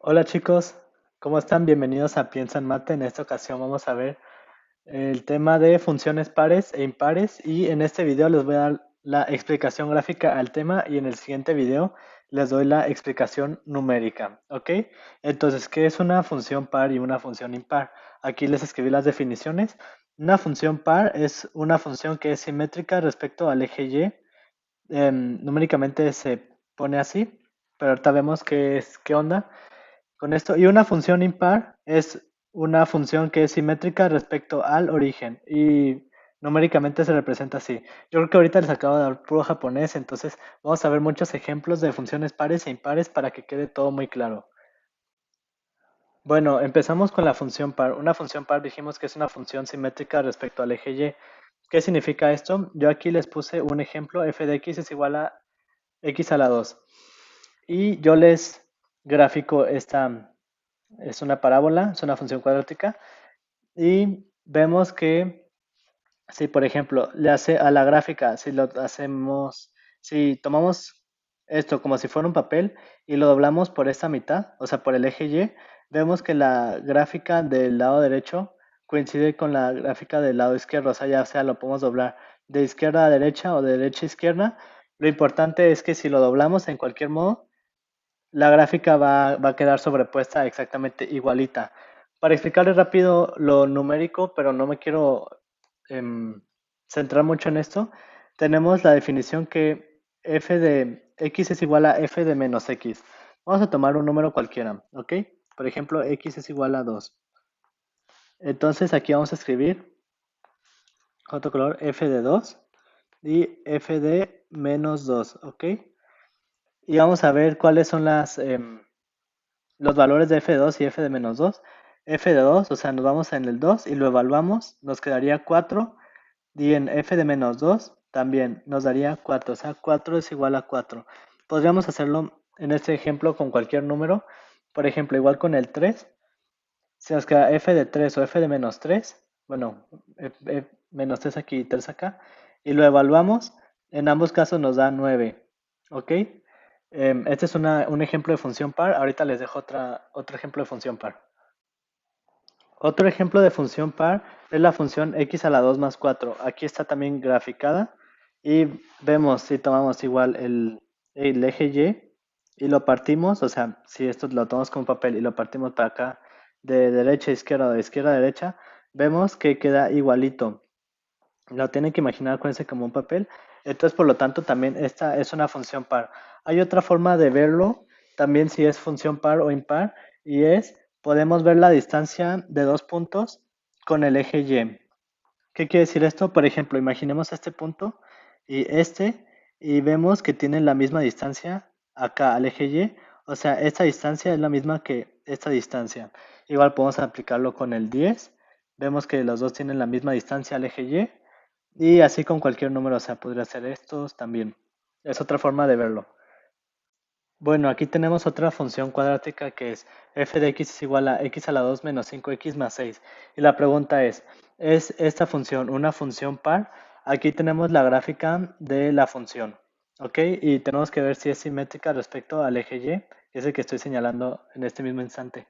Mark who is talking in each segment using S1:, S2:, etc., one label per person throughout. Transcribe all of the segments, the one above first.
S1: Hola chicos, ¿cómo están? Bienvenidos a Piensa en Mate. En esta ocasión vamos a ver el tema de funciones pares e impares y en este video les voy a dar la explicación gráfica al tema y en el siguiente video les doy la explicación numérica, ¿ok? Entonces, ¿qué es una función par y una función impar? Aquí les escribí las definiciones. Una función par es una función que es simétrica respecto al eje Y. Numéricamente se pone así, pero ahorita vemos qué onda con esto. Y una función impar es una función que es simétrica respecto al origen y numéricamente se representa así. Yo creo que ahorita les acabo de dar puro japonés, entonces vamos a ver muchos ejemplos de funciones pares e impares para que quede todo muy claro. Bueno, empezamos con la función par. Una función par dijimos que es una función simétrica respecto al eje Y. ¿Qué significa esto? Yo aquí les puse un ejemplo, f de x es igual a x a la 2. Y yo les grafico esta. Es una parábola, es una función cuadrática. Y vemos que si, por ejemplo, le hace a la gráfica, si tomamos esto como si fuera un papel y lo doblamos por esta mitad, o sea, por el eje Y, vemos que la gráfica del lado derecho coincide con la gráfica del lado izquierdo, o sea, ya sea lo podemos doblar de izquierda a derecha o de derecha a izquierda. Lo importante es que si lo doblamos en cualquier modo, la gráfica va a quedar sobrepuesta exactamente igualita. Para explicarles rápido lo numérico, pero no me quiero em, centrar mucho en esto, tenemos la definición que f de x es igual a f de menos x. Vamos a tomar un número cualquiera, ¿ok? Por ejemplo, x es igual a 2. Entonces aquí vamos a escribir otro color f de 2 y f de menos 2, ¿ok? Y vamos a ver cuáles son los valores de f2 y f de menos 2. F de 2, o sea, nos vamos en el 2 y lo evaluamos, nos quedaría 4. Y en f de menos 2 también nos daría 4, o sea, 4 es igual a 4. Podríamos hacerlo en este ejemplo con cualquier número. Por ejemplo, igual con el 3, si nos queda f de 3 o f de menos 3, bueno, menos 3 aquí y 3 acá, y lo evaluamos, en ambos casos nos da 9, ¿ok? Este es un ejemplo de función par, ahorita les dejo otro ejemplo de función par. Otro ejemplo de función par es la función x a la 2 más 4. Aquí está también graficada y vemos si tomamos igual el eje y lo partimos, o sea, si esto lo tomamos como papel y lo partimos para acá de derecha a izquierda o de izquierda a derecha, vemos que queda igualito. Lo tienen que imaginar, acuérdense, como un papel. Entonces, por lo tanto, también esta es una función par. Hay otra forma de verlo, también si es función par o impar, y podemos ver la distancia de dos puntos con el eje Y. ¿Qué quiere decir esto? Por ejemplo, imaginemos este punto y vemos que tienen la misma distancia acá al eje Y. O sea, esta distancia es la misma que esta distancia. Igual podemos aplicarlo con el 10. Vemos que los dos tienen la misma distancia al eje Y. Y así con cualquier número, o sea, podría ser estos también. Es otra forma de verlo. Bueno, aquí tenemos otra función cuadrática que es f de x es igual a x a la 2 menos 5x más 6. Y la pregunta ¿es esta función una función par? Aquí tenemos la gráfica de la función, ¿ok? Y tenemos que ver si es simétrica respecto al eje Y, que es el que estoy señalando en este mismo instante.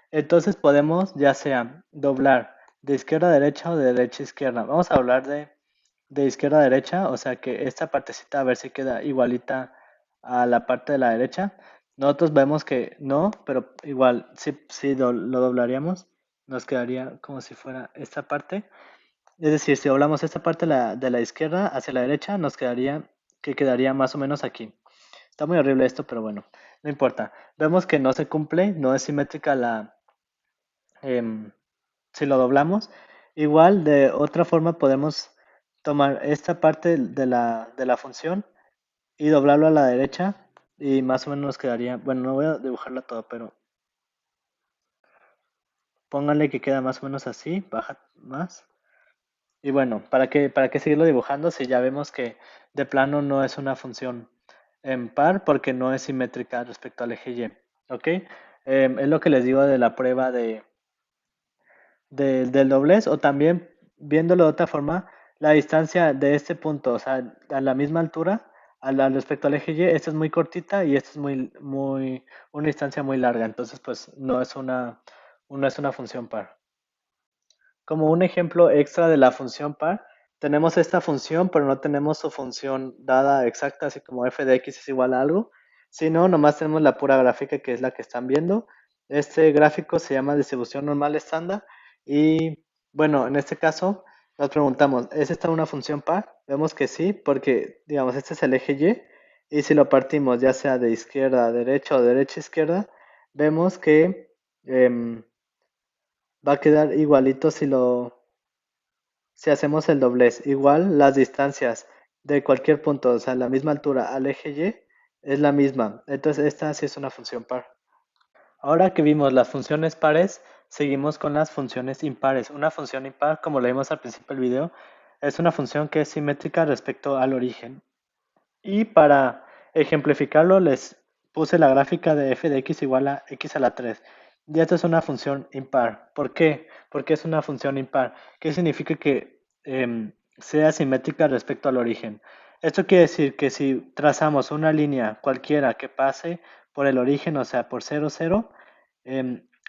S1: Entonces podemos ya sea doblar de izquierda a derecha o de derecha a izquierda. Vamos a hablar de izquierda a derecha, o sea que esta partecita a ver si queda igualita a la parte de la derecha. Nosotros vemos que no, pero igual si lo doblaríamos, nos quedaría como si fuera esta parte. Es decir, si doblamos esta parte de la izquierda hacia la derecha, nos quedaría más o menos aquí. Está muy horrible esto, pero bueno, no importa. Vemos que no se cumple, no es simétrica em, si lo doblamos. Igual, de otra forma, podemos tomar esta parte de la función y doblarlo a la derecha y más o menos nos quedaría, bueno, no voy a dibujarla todo, pero pónganle que queda más o menos así, baja más. Y bueno, para qué seguirlo dibujando si ya vemos que de plano no es una función en par porque no es simétrica respecto al eje Y, ¿ok? Es lo que les digo de la prueba del doblez o también viéndolo de otra forma, la distancia de este punto, o sea, a la misma altura al respecto al eje Y, esta es muy cortita y esta es una distancia muy larga, entonces pues no es una función par. Como un ejemplo extra de la función par, tenemos esta función, pero no tenemos su función dada exacta, así como f de x es igual a algo, sino nomás tenemos la pura gráfica que es la que están viendo. Este gráfico se llama distribución normal estándar y bueno, en este caso nos preguntamos, ¿es esta una función par? Vemos que sí, porque digamos, este es el eje y si lo partimos ya sea de izquierda a derecha o derecha a izquierda, vemos que va a quedar igualito si hacemos el doblez. Igual las distancias de cualquier punto, o sea, la misma altura al eje Y es la misma. Entonces esta sí es una función par. Ahora que vimos las funciones pares, seguimos con las funciones impares. Una función impar, como lo vimos al principio del video, es una función que es simétrica respecto al origen. Y para ejemplificarlo, les puse la gráfica de f de x igual a x a la 3. Y esto es una función impar. ¿Por qué? Porque es una función impar. ¿Qué significa que sea simétrica respecto al origen? Esto quiere decir que si trazamos una línea cualquiera que pase por el origen, o sea, por 0, 0,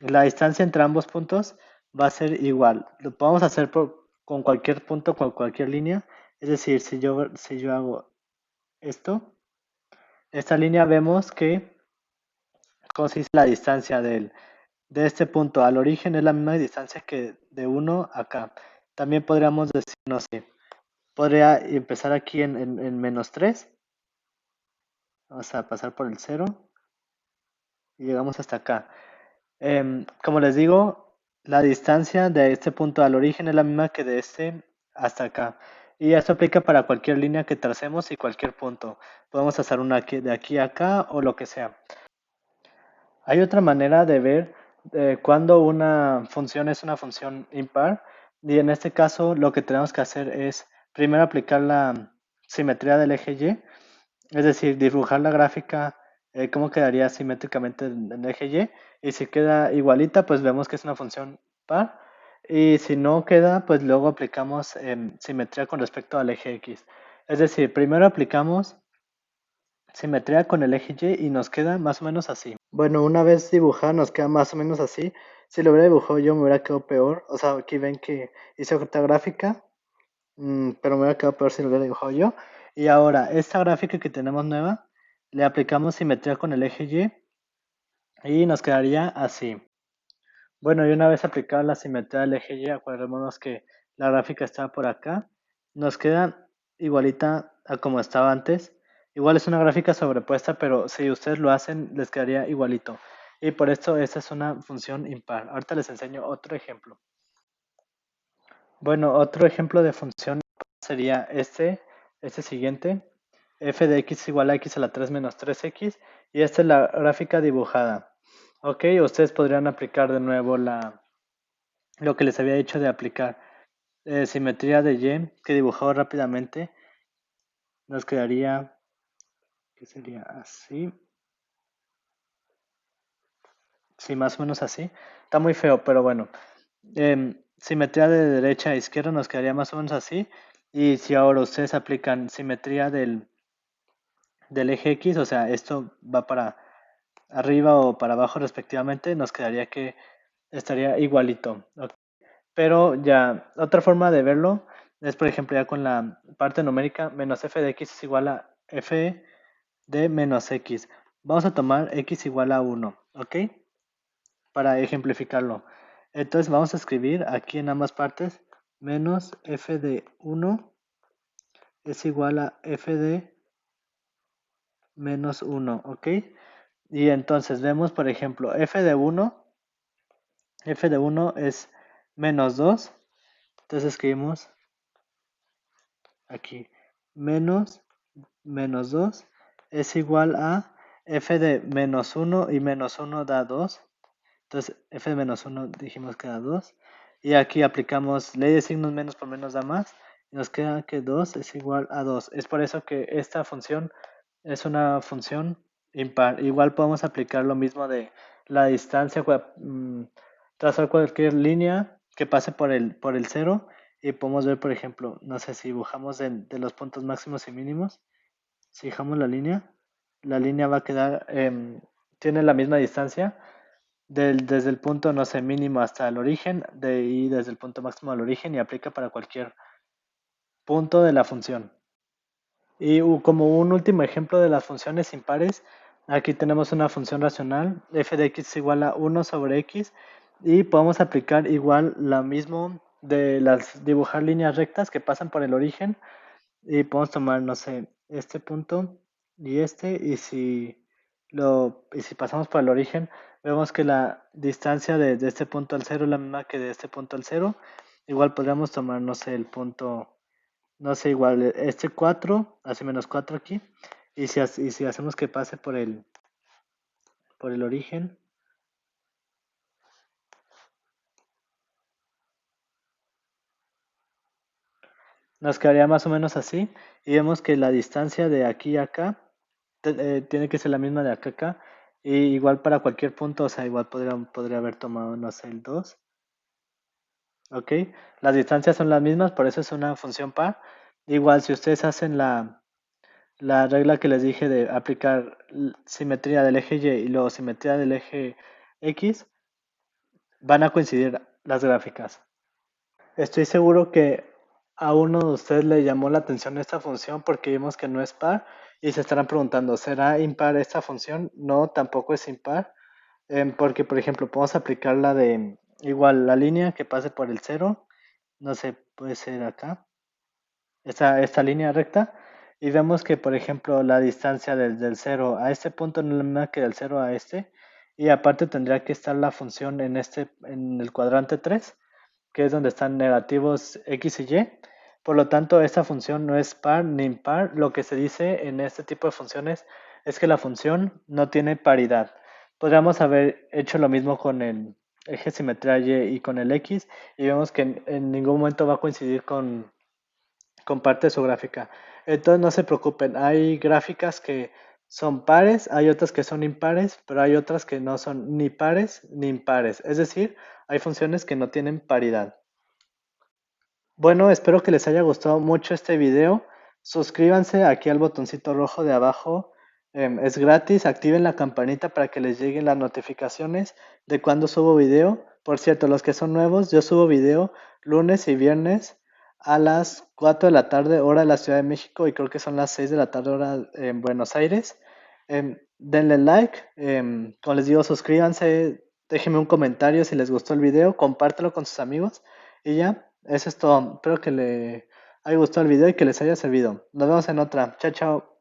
S1: la distancia entre ambos puntos va a ser igual. Lo podemos hacer con cualquier punto, con cualquier línea. Es decir, si yo hago esto, esta línea vemos que consiste la distancia de este punto al origen es la misma distancia que de 1 acá. También podríamos decir, no sé, podría empezar aquí en menos 3. Vamos a pasar por el 0 y llegamos hasta acá. Como les digo, la distancia de este punto al origen es la misma que de este hasta acá. Y esto aplica para cualquier línea que tracemos y cualquier punto. Podemos hacer una de aquí a acá o lo que sea. Hay otra manera de ver cuando una función es una función impar y en este caso lo que tenemos que hacer es primero aplicar la simetría del eje Y, es decir, dibujar la gráfica, cómo quedaría simétricamente en el eje y si queda igualita pues vemos que es una función par y si no queda pues luego aplicamos simetría con respecto al eje X. Es decir, primero aplicamos simetría con el eje Y y nos queda más o menos así. Bueno, una vez dibujada nos queda más o menos así. Si lo hubiera dibujado yo me hubiera quedado peor. O sea, aquí ven que hice otra gráfica, pero me hubiera quedado peor si lo hubiera dibujado yo. Y ahora, esta gráfica que tenemos nueva, le aplicamos simetría con el eje y nos quedaría así. Bueno, y una vez aplicada la simetría del eje Y, acordémonos que la gráfica estaba por acá, nos queda igualita a como estaba antes. Igual es una gráfica sobrepuesta, pero si ustedes lo hacen, les quedaría igualito. Y por esto esta es una función impar. Ahorita les enseño otro ejemplo. Bueno, otro ejemplo de función sería este siguiente. F de x igual a x a la 3 menos 3x. Y esta es la gráfica dibujada. Ok, ustedes podrían aplicar de nuevo lo que les había dicho de aplicar simetría de Y, que dibujado rápidamente, nos quedaría, que sería así, sí, más o menos así. Está muy feo, pero bueno. Simetría de derecha a izquierda nos quedaría más o menos así. Y si ahora ustedes aplican simetría del eje X, o sea, esto va para arriba o para abajo respectivamente, nos quedaría que estaría igualito. ¿Ok? Pero ya, otra forma de verlo es, por ejemplo, ya con la parte numérica, menos f de x es igual a f de menos x. Vamos a tomar x igual a 1, ¿ok? Para ejemplificarlo. Entonces vamos a escribir aquí en ambas partes, menos f de 1 es igual a f de menos 1, ¿ok? Y entonces vemos, por ejemplo, f de 1 es menos 2. Entonces escribimos aquí, menos 2 es igual a f de menos 1 y menos 1 da 2. Entonces f de menos 1 dijimos que da 2. Y aquí aplicamos ley de signos menos por menos da más. Y nos queda que 2 es igual a 2. Es por eso que esta función es una función impar. Igual podemos aplicar lo mismo de la distancia, trazar cualquier línea que pase por el 0 y podemos ver, por ejemplo, no sé si dibujamos de los puntos máximos y mínimos. Si dejamos la línea va a quedar, tiene la misma distancia desde el punto, no sé, mínimo hasta el origen, y desde el punto máximo al origen y aplica para cualquier punto de la función. Y como un último ejemplo de las funciones impares, aquí tenemos una función racional, f de x es igual a 1 sobre x, y podemos aplicar igual la mismo de las dibujar líneas rectas que pasan por el origen, y podemos tomar, no sé, este punto y si pasamos por el origen, vemos que la distancia de este punto al cero es la misma que de este punto al cero. Igual podríamos tomar, no sé, el punto, no sé, igual este 4 hace menos 4 aquí. Y si hacemos que pase por el origen, nos quedaría más o menos así. Y vemos que la distancia de aquí a acá tiene que ser la misma de acá a acá. Y igual para cualquier punto, o sea, igual podría haber tomado, no sé, el 2. ¿Ok? Las distancias son las mismas, por eso es una función par. Igual si ustedes hacen la regla que les dije de aplicar simetría del eje Y y luego simetría del eje X, van a coincidir las gráficas. Estoy seguro que a uno de ustedes le llamó la atención esta función porque vimos que no es par y se estarán preguntando, ¿será impar esta función? No, tampoco es impar, porque por ejemplo podemos aplicar la de igual la línea que pase por el cero, no sé, puede ser acá, esta línea recta, y vemos que por ejemplo la distancia del cero a este punto no es la misma que del cero a este, y aparte tendría que estar la función en el cuadrante 3 que es donde están negativos x y y. Por lo tanto, esta función no es par ni impar. Lo que se dice en este tipo de funciones es que la función no tiene paridad. Podríamos haber hecho lo mismo con el eje simetría y con el x y vemos que en ningún momento va a coincidir con parte de su gráfica. Entonces no se preocupen, hay gráficas que son pares, hay otras que son impares, pero hay otras que no son ni pares ni impares. Es decir, hay funciones que no tienen paridad. Bueno, espero que les haya gustado mucho este video. Suscríbanse aquí al botoncito rojo de abajo. Es gratis. Activen la campanita para que les lleguen las notificaciones de cuando subo video. Por cierto, los que son nuevos, yo subo video lunes y viernes a las 4 de la tarde, hora de la Ciudad de México, y creo que son las 6 de la tarde, hora en Buenos Aires. Denle like. Como les digo, suscríbanse. Déjenme un comentario si les gustó el video. Compártelo con sus amigos. Y ya, eso es todo. Espero que le haya gustado el video y que les haya servido. Nos vemos en otra. Chao, chao.